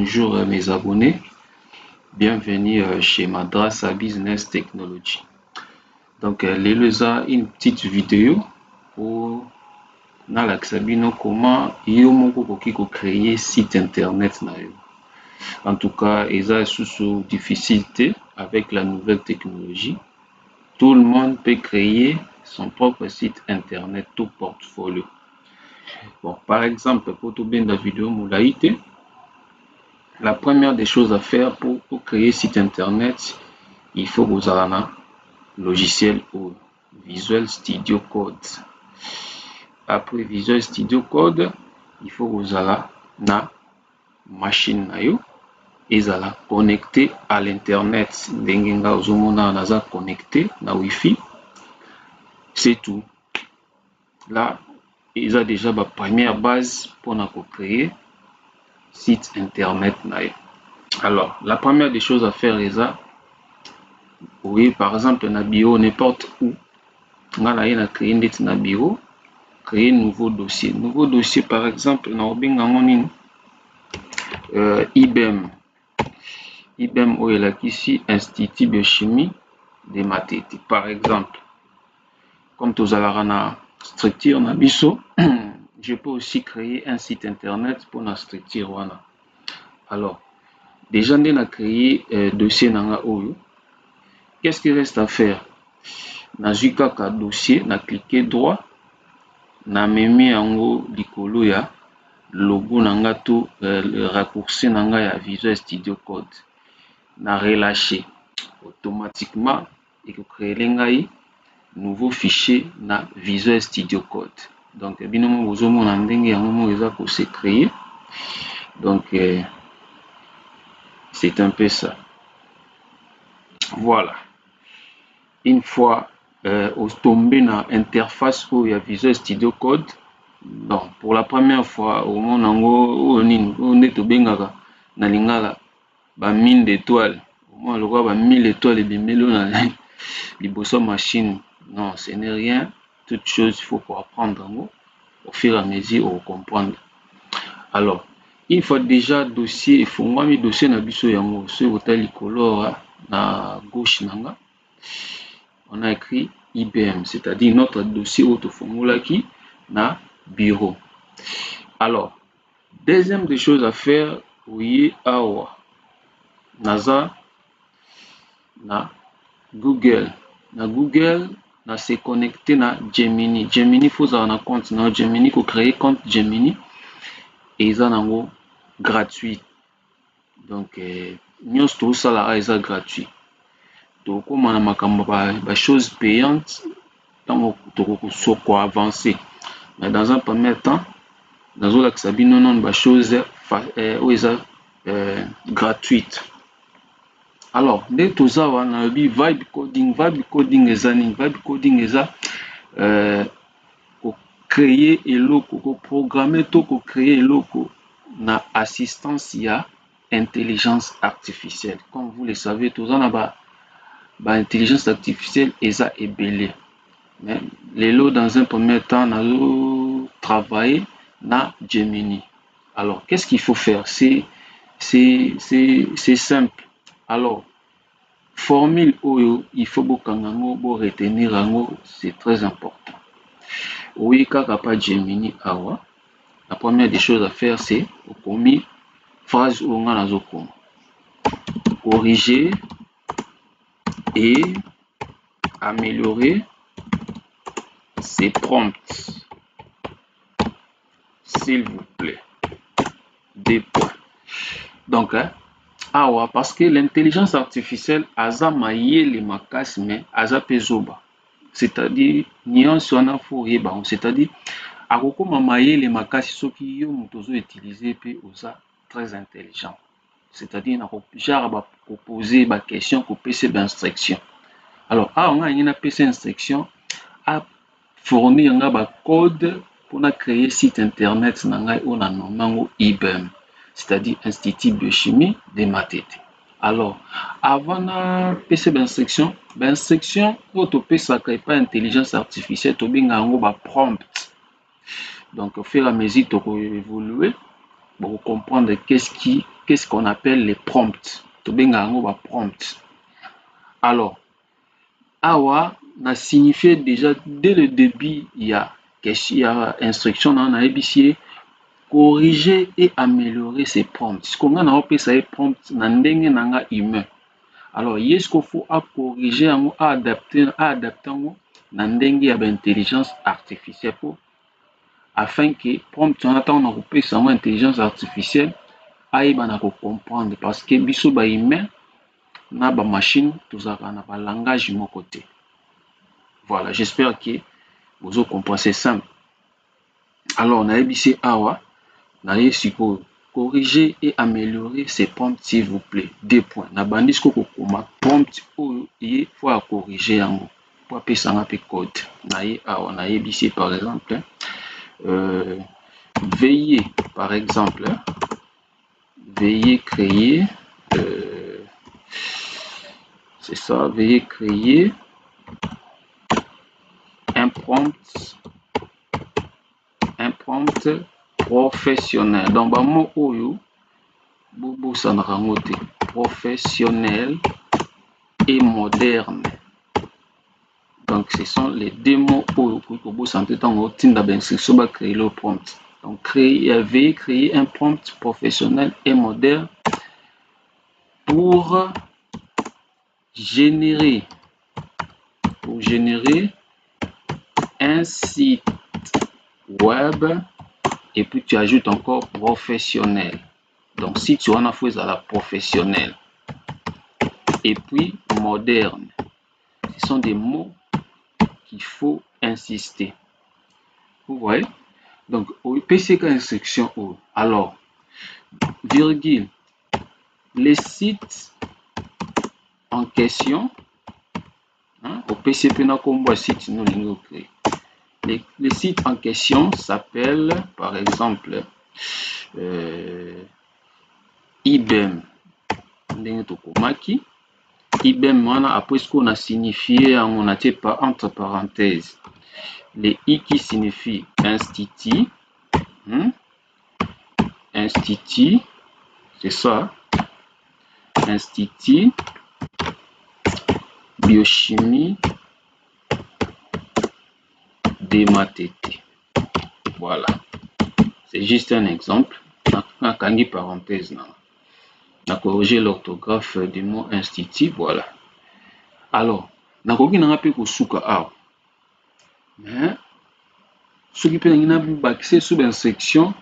bonjour mes abonnés, bienvenue chez Madrasa Business Technology. Donc, lelo une petite vidéo pour Nalaxabino comment créer site internet. En tout cas, ils ont sous difficulté avec la nouvelle technologie. Tout le monde peut créer son propre site internet, tout portfolio. Bon, par exemple, pour tout bien la vidéo moulaïté, la première des choses à faire pour créer site internet, il faut que vous ayez un logiciel ou Visual Studio Code. Après Visual Studio Code, il faut que vous ayez une machine et connecté à l'internet. Dengenga ozomona naza connecté na Wi-Fi. C'est tout. Là, ils ont déjà la première base pour créer site internet. Alors, la première des choses à faire est ça. Oui, par exemple, na bio, n'importe où. On a créé un bureau, créer un nouveau dossier. Nouveau dossier, par exemple, on a IBM. IBM, où il ici Institut de chimie de Matete. Par exemple, comme tous la structure na biso, je peux aussi créer un site internet pour la structure wana. Alors, déjà on a créé dossier nanga oyo. Qu'est-ce qu'il reste à faire? Na zukaka dossier, na cliquer droit, na memi yango likolo ya logo nanga to le raccourci nanga ya Visual Studio Code. Na relâcher automatiquement et créer ngai nouveau fichier na Visual Studio Code. Donc binomo bozomo na ndenge yango mo eza ko se créer. Donc c'est un peu ça. Voilà. Une fois tombé dans l'interface où il y a Visual Studio Code, donc pour la première fois au monde on est au bengaka na lingala ba mine d'étoiles, au moins le roi ba 1000 étoiles et bimelo na liboso machine. Non, ce n'est rien. Toute chose il faut pour apprendre au fur et à mesure on comprendre. Alors, une fois déjà dossier, il faut moi mi dossier na biso yango sur hôtel color na gauche nanga. On a écrit IBM, c'est-à-dire notre dossier autoformulaki na bureau. Alors, deuxième des choses à faire, oui, awa naza na Google. Na Google, na se connecter na Gemini. Gemini, faut avoir un compte na Gemini, faut créer compte Gemini et ils ont gratuit. Donc, nous tout ça là, ils gratuit. Donc, comme on a ma chose payante, donc on peut avancer. Mais dans un premier temps, dans la sabine non ba chose gratuite. Alors, dès tout ça on a vibe coding ezani vibe coding eza créer eloko programmer to créer eloko na assistance ya intelligence artificielle. Comme vous le savez, tout ça na ba intelligence artificielle eza ebele. Mais les lots dans un premier temps, nous travailler na Gemini. Alors, qu'est-ce qu'il faut faire? C'est simple. Alors, formule Oyo, il faut retenir, c'est très important. Oui, kaka pas Gemini awa. La première des choses à faire, c'est commis phrase où on a corriger et améliorer ces prompts, s'il vous plaît. Des points. Donc, parce que l'intelligence artificielle aza mayele makasi mais aza pezoba. C'est-à-dire nion sona fo yeba, c'est-à-dire akokoma mayele makasi soki yo moto zo utiliser pe oza très intelligent. C'est-à-dire na genre ba proposer ba question ko pese ba instruction. Alors, on a une PC instruction à fournir un code pour créer site internet on a nommé IBM, c'est-à-dire Institut de chimie de Matete. Alors, avant de PC d'instruction, l'instruction auto PC pas intelligence artificielle to binga ba prompt. Donc au fur et à mesure to évoluer pour comprendre qu'est-ce qu'on appelle les prompts. Prompt. Alors, awa na signifié déjà dès le début, il y a instruction dans ABC, corriger et améliorer ces prompts. Ce qu'on a appelé ça prompt na ndenge nanga humain. Alors, est-ce qu'il faut corriger, adapter na ndenge ya intelligence artificielle afin que prompt on attend on appelle ça intelligence artificielle aïba na comprendre parce que biso ba humain na ba machine tozaka na ba langage mon côté. Voilà, j'espère que vous comprenez, c'est simple. Alors, on a ABC awa, na siko corriger et améliorer ces prompts s'il vous plaît. 2 points. Na bandis ko koma prompt ou il faut corriger yango. Pour appeler ça un code. Na awa na ABC par exemple. Veuillez par exemple veuillez créer c'est ça, veuillez créer un prompt professionnel. Donc, mot oyo, bobo sanrangote, professionnel et moderne. Donc, ce sont les deux mots oyo pour bobo santé tango tinda ben instruction ba créer le prompt. Donc, veuillez créer un prompt professionnel et moderne pour générer un site web. Et puis tu ajoutes encore professionnel. Donc si tu en as fait à la professionnelle. Et puis moderne. Ce sont des mots qu'il faut insister. Vous voyez? Donc au PCK instruction O. Alors, virgule. Les sites en question. Au PCP na combo site nous l'avons créé. Les sites en question s'appellent par exemple IBM. IBM, après ce qu'on a signifié, on a été entre parenthèses. Les I qui signifie institut. Institut, c'est ça. Institut biochimie de Matete. Voilà. C'est juste un exemple. On a une parenthèse. On a corrigé l'orthographe du mot institut. Voilà. Alors, nakoki nanga pe kosuka awa. Mais soki pe nangi nabakise sous instruction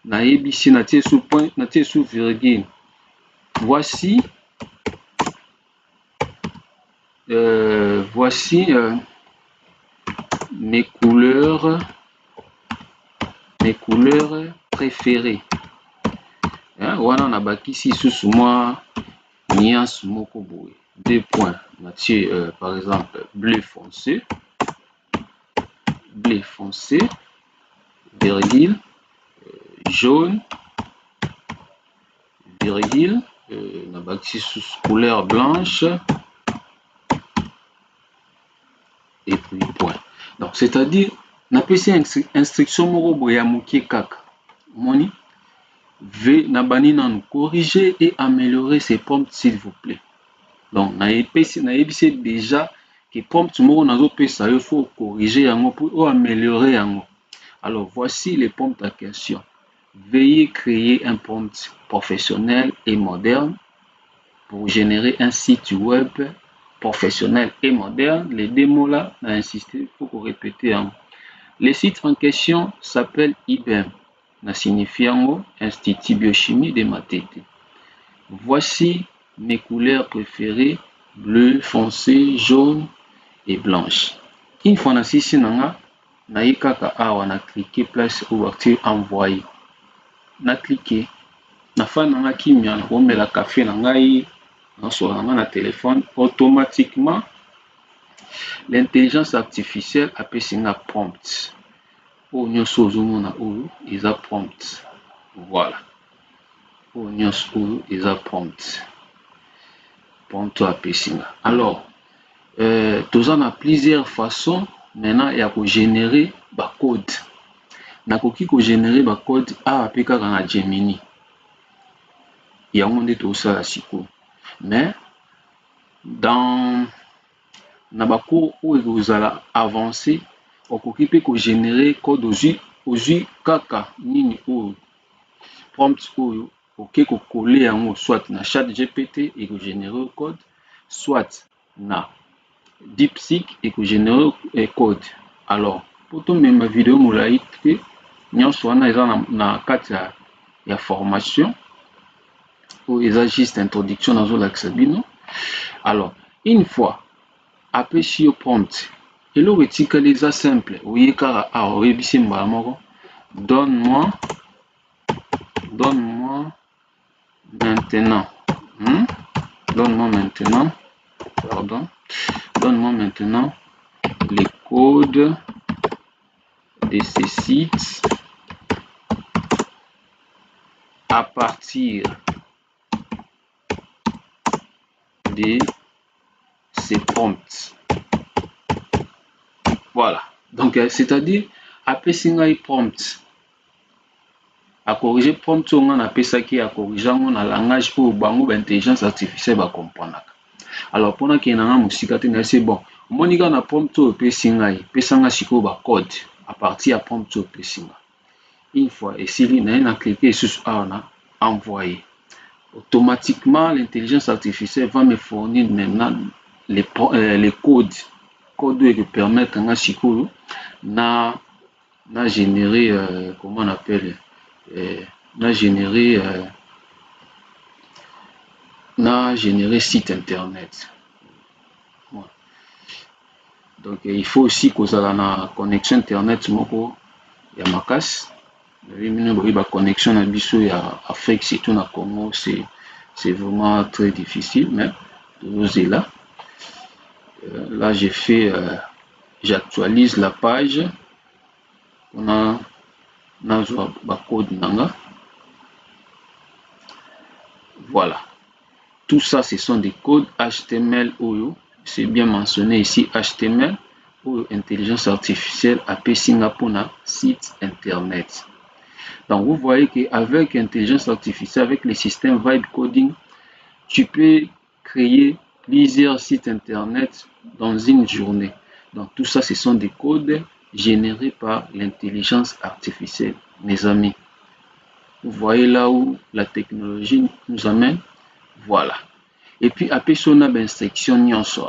na ABC na tie sous point na tie sous virgule. Voici mes couleurs préférées. Wana na bakisi sous moi nuance moko boye. 2 points. Mathieu, par exemple, bleu foncé, virgule, jaune, virgule, sous couleur blanche, et puis point. Donc, c'est-à-dire, na pesi instruction moko boye ya mokie kaka. Moni, na bani nanu corriger et améliorer ces prompts s'il vous plaît. Donc, na ebisi déjà que prompt moko nazo pesa il faut corriger yango pour améliorer yango. Alors, voici les prompts à question. Veuillez créer un prompt professionnel et moderne pour générer un site web professionnel et moderne. Les deux mots là, on a insisté pour répéter. Les sites en question s'appellent IBM. Na signifie Institut Biochimie de Matete. Voici mes couleurs préférées, bleu, foncé, jaune et blanche. Une fois na sisi nanga, na kaka awa na cliquer place ou activer envoyer. Na cliquer, na fa nanga kimia na omela café na ngai, na so na téléphone, automatiquement l'intelligence artificielle appelle singa prompt. O nyoso ozomona oyo eza prompt. Voilà. O nyoso oyo eza prompt. Prompt appelle singa. Alors, tous en a plusieurs façons maintenant il y a pour générer code. nakoki ko générer ba code awa pe kaka na Gemini yango nde tosala sikoyo. Mais dans na ba cours oyo ekozala avancé okoki pe ko générer code ozwi kaka nini oyo prompt oyo oke ko coller yango soit na ChatGPT et ko générer code, soit na DeepSeek et ko générer code. Alors pour tomema vidéo molai te nyonso wana eza na kati ya formation oyo eza juste introduction nazolakisa bino. Alors une fois apesi yo prompt eloko etikali eza simple oye kaka awa oyebisi mbala moko donne-moi maintenant donne-moi maintenant les codes de ces sites à partir de ces prompts. Voilà, donc c'est-à-dire apesi ngai prompt à corriger prompt on a pesaki à corriger on a langage pour bango intelligence artificielle ba comprendre. Alors pendant qu'il y a un musika te c'est bon monika na prompt o pesi ngai pesanga siko ba code à partir à prompt o pesi ngai. Une fois et si na cliquer sur envoyer, automatiquement l'intelligence artificielle va me fournir maintenant les codes qui permettent à siko na générer comment on appelle na générer site internet. Voilà. Donc il faut aussi que ça la connexion internet moko ya makasi. La connexion à biso ya Afrique surtout na Congo c'est vraiment très difficile, mais vous là. Là j'ai fait j'actualise la page. On a code nanga. Voilà, tout ça ce sont des codes HTML OYO, c'est bien mentionné ici HTML ou intelligence artificielle appelée Singapour site internet. Donc vous voyez qu'avec intelligence artificielle, avec les systèmes vibe coding, tu peux créer plusieurs sites internet dans une journée. Donc tout ça ce sont des codes générés par l'intelligence artificielle, mes amis. Vous voyez là où la technologie nous amène. Voilà. Et puis après on a instruction nyonso.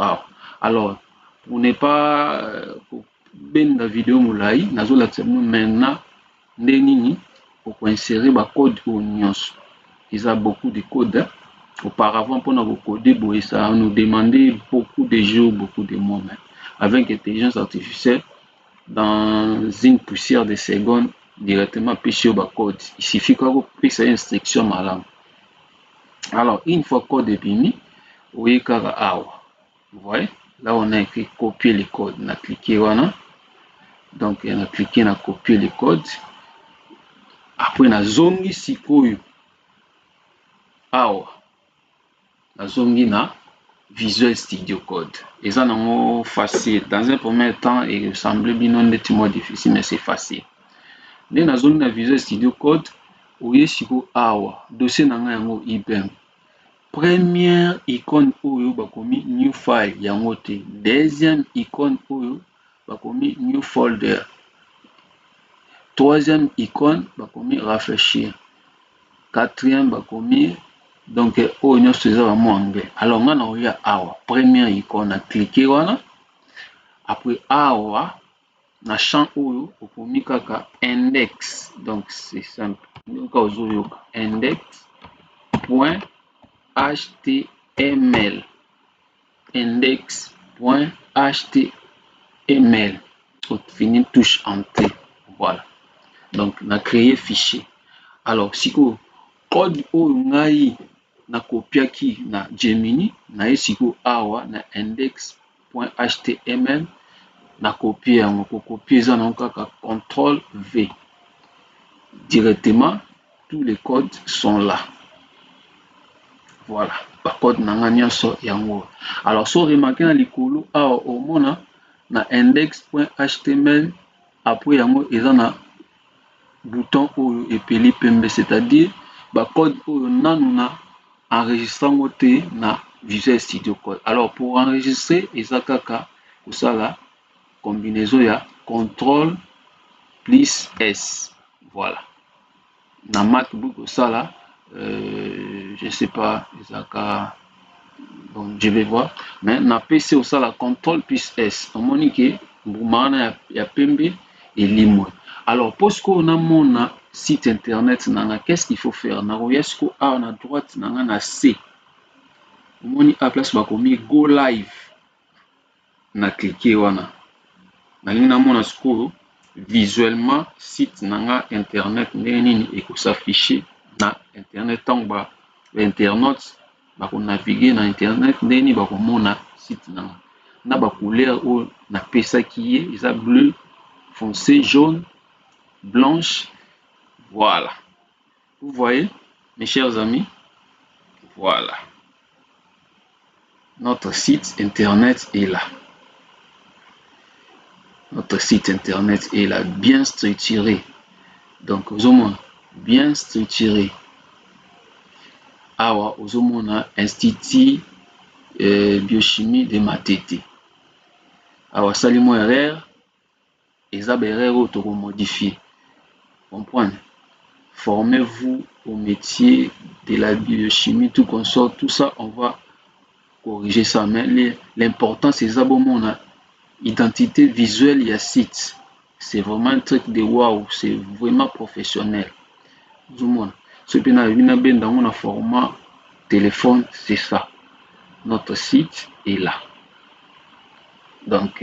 Alors pour ne pas ben la vidéo moulai nazo la maintenant ndenini pour insérer ba code au nyonso. Il y a beaucoup de codes. Auparavant pour nous coder ça nous demandait beaucoup de jours, beaucoup de mois. Avec l'intelligence artificielle dans une poussière de secondes directement pêcher au code. Il suffit qu'on puisse instruction malam. Alors une fois code est fini, vous voyez là on a écrit copier les codes. On a cliqué voilà. Donc on a cliqué on a copié les codes. Après on a zongi sikoyo. La zongi na Visual Studio Code. Et ça c'est facile. Dans un premier temps, il semblait bien non difficile, mais c'est facile. Dans la zone de Visual Studio Code, oye siko awa dossier nanga yango IBM. Première icône oyo bakomi new file yango te. Deuxième icône oyo bakomi new folder. Troisième icône bakomi rafraîchir. Quatrième bakomi donc oyo nyonso eza vraiment anglais. Alors nga na oya awa première icône na cliquer wana. Après awa na champ oyo okomi kaka index. Donc c'est simple. Index.html index.html fini touche entrée. Voilà, donc on a créé fichier. Alors si code oyo ngai na copiaki na Gemini na esiko awa na index.html na copier yango ko copier ça na kaka CTRL V. Directement tous les codes sont là. Voilà, par code nanga nyonso yango. Alors so remarquer na likolo awa omona na index.html après yango eza na bouton oyo epeli pembe, c'est-à-dire code oyo nanu na enregistrant te na Visual Studio Code. Alors pour enregistrer eza kaka kosala combinaison ya CTRL plus S. Voilà. Na MacBook osala je sais pas ezaka, bon je vais voir, mais na PC osala CTRL plus S. Omoni ke mbuma ya pembe elimwe. Alors pour ce qu'on a mon site internet nanga, qu'est-ce qu'il faut faire? Na royesco a na droite nanga na C. Omoni a place bakomi go live. Na cliquer wana. Na linga mona sikoyo visuellement site nanga internet nini ekosafficher na internet tant ba internautes bako naviguer na internet nini bakomona site nanga na ba couleur o na pesa qui est eza bleu foncé, jaune, blanche. Voilà, vous voyez mes chers amis, voilà, notre site internet est là. Notre site internet est là, bien structuré. Donc, aux hommes, bien structuré. Awa, aux hommes, Institut Biochimie de Matete. Awa, salimo erreur. Et ça, erreur auto modifié. Comprenez? Formez-vous au métier de la biochimie, tout consort, tout ça, on va corriger ça. Mais l'important, c'est ça, bon, mon identité visuelle, il y a site. C'est vraiment un truc de waouh, c'est vraiment professionnel. Ce qui est dans mon format téléphone, c'est ça. Notre site est là. Donc,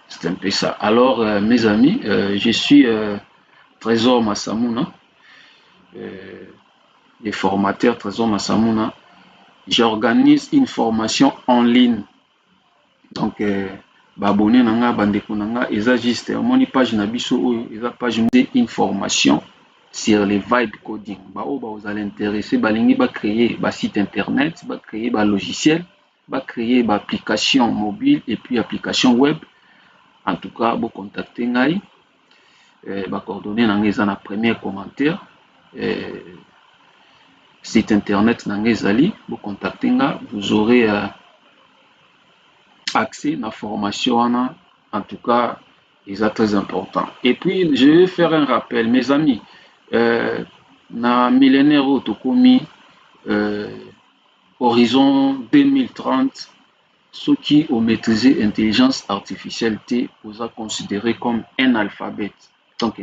c'est un peu ça. Alors, mes amis, je suis Trésor Massamouna, le formateur Trésor Massamouna. J'organise une formation en ligne. Donc, abonné nanga bandeko nanga eza juste moni page na biso oyo eza page une formation sur les vibe coding. Vous allez intéresser balingi ba créer ba site internet, ba créer ba logiciel, ba créer ba application mobile et puis application web. En tout cas, vous contactez ngai, ba coordonnées nanga eza na premier commentaire. Site internet nanga ezali, vous contactez nga, vous aurez accès à la formation. En tout cas, c'est très important. Et puis, je vais faire un rappel, mes amis. Na millénaire Tokomi, horizon 2030, ceux qui ont maîtrisé l'intelligence artificielle, vous a considéré comme un alphabet. Donc,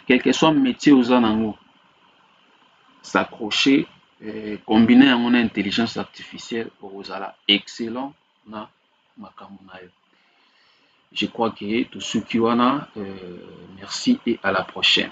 quel que soit le métier aux anango, s'accrocher, combiner à mon intelligence artificielle pour vous aller excellent na makambo na yo. Je crois que tout ce qui wana, merci et à la prochaine.